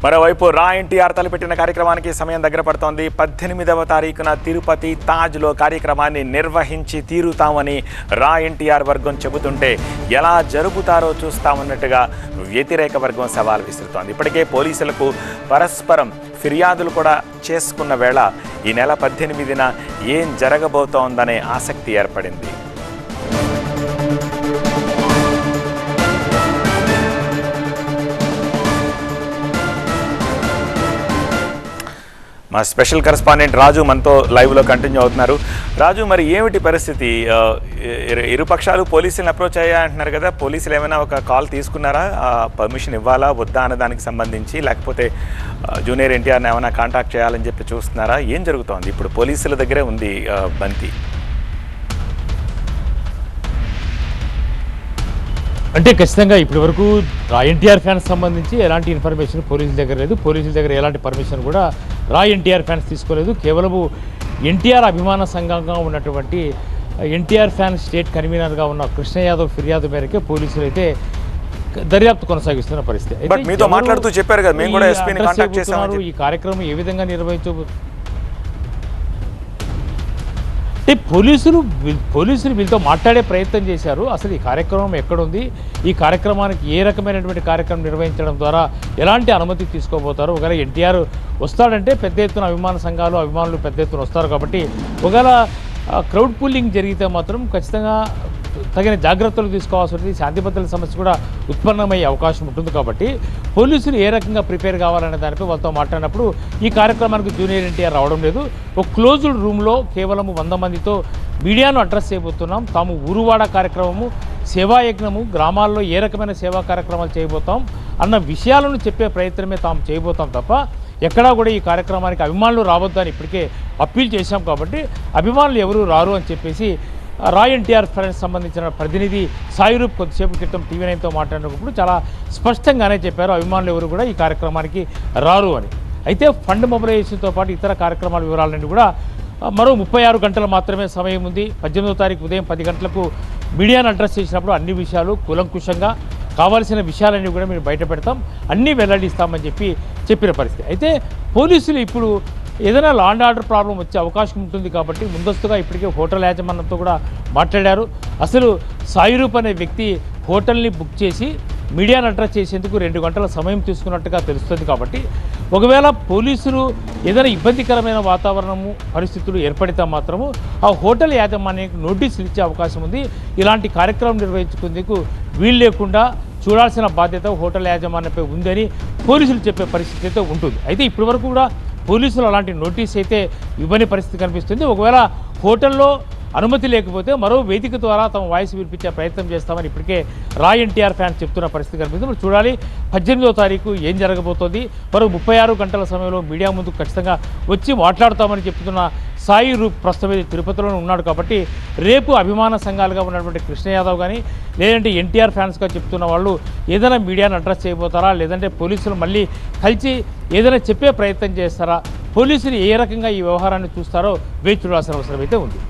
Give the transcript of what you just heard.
మరోవైపు రా ఎన్టీఆర్ తలపెట్టిన కార్యక్రమానికి సమయం దగ్గర పడుతోంది. 18వ తారీఖున తిరుపతి తాజ్లో కార్యక్రమాన్ని నిర్వహించి తీరుతామని రా ఎన్టీఆర్ వర్గం చెబుతుంటే ఎలా జరుపుతారో చూస్తామన్నట్టుగా వ్యతిరేక వర్గం సవాల్ విసురుతోంది. ఇప్పటికే పోలీసులకు పరస్పరం ఫిర్యాదులు కూడా చేసుకున్న వేళ ఈ నెల 18న ఏం జరగబోతోందనే ఆసక్తి ఏర్పడింది. మా స్పెషల్ కరెస్పాండెంట్ రాజు మనతో లైవ్లో కంటిన్యూ అవుతున్నారు. రాజు, మరి ఏమిటి పరిస్థితి? ఇరుపక్షాలు పోలీసులను అప్రోచ్ అయ్యా అంటున్నారు కదా, పోలీసులు ఏమైనా ఒక కాల్ తీసుకున్నారా? పర్మిషన్ ఇవ్వాలా వద్దా అన్న దానికి సంబంధించి, లేకపోతే జూనియర్ ఎన్టీఆర్ని ఏమైనా కాంటాక్ట్ చేయాలని చెప్పి చూస్తున్నారా? ఏం జరుగుతోంది? ఇప్పుడు పోలీసుల దగ్గరే ఉంది బంతి. అంటే ఖచ్చితంగా ఇప్పటి వరకు రా ఎన్టీఆర్ ఫ్యాన్స్ సంబంధించి ఎలాంటి ఇన్ఫర్మేషన్ పోలీసుల దగ్గర లేదు. పోలీసుల దగ్గర ఎలాంటి పర్మిషన్ కూడా రా ఎన్టీఆర్ ఫ్యాన్స్ తీసుకోలేదు. కేవలము ఎన్టీఆర్ అభిమాన సంఘంగా ఉన్నటువంటి ఎన్టీఆర్ ఫ్యాన్స్ స్టేట్ కన్వీనర్గా ఉన్న కృష్ణ యాదవ్ ఫిర్యాదు మేరకే పోలీసులు అయితే దర్యాప్తు కొనసాగిస్తున్న పరిస్థితి. మీతో మాట్లాడుతూ చెప్పారు కదా, మేము కూడా ఎస్పీని కాంటాక్ట్ చేశాము. ఈ కార్యక్రమం ఏ విధంగా నిర్వహించబోతున్నారు అంటే పోలీసులు వీళ్ళతో మాట్లాడే ప్రయత్నం చేశారు. అసలు ఈ కార్యక్రమం ఎక్కడుంది, ఈ కార్యక్రమానికి ఏ రకమైనటువంటి కార్యక్రమం నిర్వహించడం ద్వారా ఎలాంటి అనుమతి తీసుకోబోతారు, ఒకవేళ ఎన్టీఆర్ వస్తాడంటే పెద్ద ఎత్తున అభిమానులు పెద్ద ఎత్తున వస్తారు. కాబట్టి ఒకవేళ క్రౌడ్ పూలింగ్ జరిగితే మాత్రం ఖచ్చితంగా తగిన జాగ్రత్తలు తీసుకోవాల్సి ఉంటుంది. శాంతి భద్రతల సమస్య కూడా ఉత్పన్నమయ్యే అవకాశం ఉంటుంది. కాబట్టి పోలీసులు ఏ రకంగా ప్రిపేర్ కావాలనే దానిపై వాళ్ళతో మాట్లాడినప్పుడు ఈ కార్యక్రమానికి జూనియర్ ఎన్టీఆర్ రావడం లేదు. ఒక క్లోజ్డ్ రూమ్లో కేవలం 100 మందితో మీడియాను అడ్రస్ చేయబోతున్నాం, తాము ఊరువాడ కార్యక్రమము, సేవాయజ్ఞము, గ్రామాల్లో ఏ రకమైన సేవా కార్యక్రమాలు చేయబోతాం అన్న విషయాలను చెప్పే ప్రయత్నమే తాము చేయబోతాం తప్ప ఎక్కడా కూడా ఈ కార్యక్రమానికి అభిమానులు రావద్దని ఇప్పటికే అప్పీల్ చేశాం. కాబట్టి అభిమానులు ఎవరు రారు అని చెప్పేసి రా ఎన్టీఆర్ ఫ్యాన్స్ సంబంధించిన ప్రతినిధి సాయిరూప్ కొద్దిసేపు క్రితం టీవీ9తో మాట్లాడినప్పుడు చాలా స్పష్టంగానే చెప్పారు, అభిమానులు ఎవరు కూడా ఈ కార్యక్రమానికి రారు అని. అయితే ఫండ్ మొబిలైజేషన్తో పాటు ఇతర కార్యక్రమాల వివరాలన్నీ కూడా మరో 36 గంటలు మాత్రమే సమయం ఉంది. 18వ తారీఖు ఉదయం 10 గంటలకు మీడియాను అడ్రస్ చేసినప్పుడు అన్ని విషయాలు కూలంకుషంగా కావాల్సిన విషయాలన్నీ కూడా మీరు బయట పెడతాం, అన్నీ వెల్లడిస్తామని చెప్పిన పరిస్థితి. అయితే పోలీసులు ఇప్పుడు ఏదైనా లా అండ్ ఆర్డర్ ప్రాబ్లం వచ్చే అవకాశం ఉంటుంది కాబట్టి ముందస్తుగా ఇప్పటికే హోటల్ యాజమాన్యంతో కూడా మాట్లాడారు. అసలు సాయిరూప్ అనే వ్యక్తి హోటల్ని బుక్ చేసి మీడియాను అడ్రస్ చేసేందుకు 2 గంటల సమయం తీసుకున్నట్టుగా తెలుస్తుంది. కాబట్టి ఒకవేళ పోలీసులు ఏదైనా ఇబ్బందికరమైన వాతావరణము పరిస్థితులు ఏర్పడితే మాత్రము ఆ హోటల్ యాజమాన్యానికి నోటీసులు ఇచ్చే అవకాశం ఉంది. ఇలాంటి కార్యక్రమం నిర్వహించుకునేందుకు వీలు లేకుండా చూడాల్సిన బాధ్యత హోటల్ యాజమాన్యంపై ఉందని పోలీసులు చెప్పే పరిస్థితి అయితే ఉంటుంది. అయితే ఇప్పటి వరకు కూడా పోలీసులు అలాంటి నోటీస్ అయితే ఇవ్వని పరిస్థితి కనిపిస్తుంది. ఒకవేళ హోటల్లో అనుమతి లేకపోతే మరో వేదిక ద్వారా తమ వాయిస్ వినిపించే ప్రయత్నం చేస్తామని ఇప్పటికే రా ఎన్టీఆర్ ఫ్యాన్స్ చెప్తున్న పరిస్థితి కనిపిస్తుంది. మరి చూడాలి 18వ తారీఖు ఏం జరగబోతోంది. మరో 36 గంటల సమయంలో మీడియా ముందుకు ఖచ్చితంగా వచ్చి మాట్లాడుతామని చెప్తున్న సాయి రూప్ ప్రస్తుతం తిరుపతిలోనే ఉన్నాడు. కాబట్టి రేపు అభిమాన సంఘాలుగా ఉన్నటువంటి కృష్ణ యాదవ్ కానీ లేదంటే ఎన్టీఆర్ ఫ్యాన్స్గా చెప్తున్న వాళ్ళు ఏదైనా మీడియాను అడ్రస్ చేయబోతారా, లేదంటే పోలీసులు మళ్ళీ కలిసి ఏదైనా చెప్పే ప్రయత్నం చేస్తారా, పోలీసులు ఏ రకంగా ఈ వ్యవహారాన్ని చూస్తారో వేచి చూడాల్సిన అవసరం అయితే ఉంది.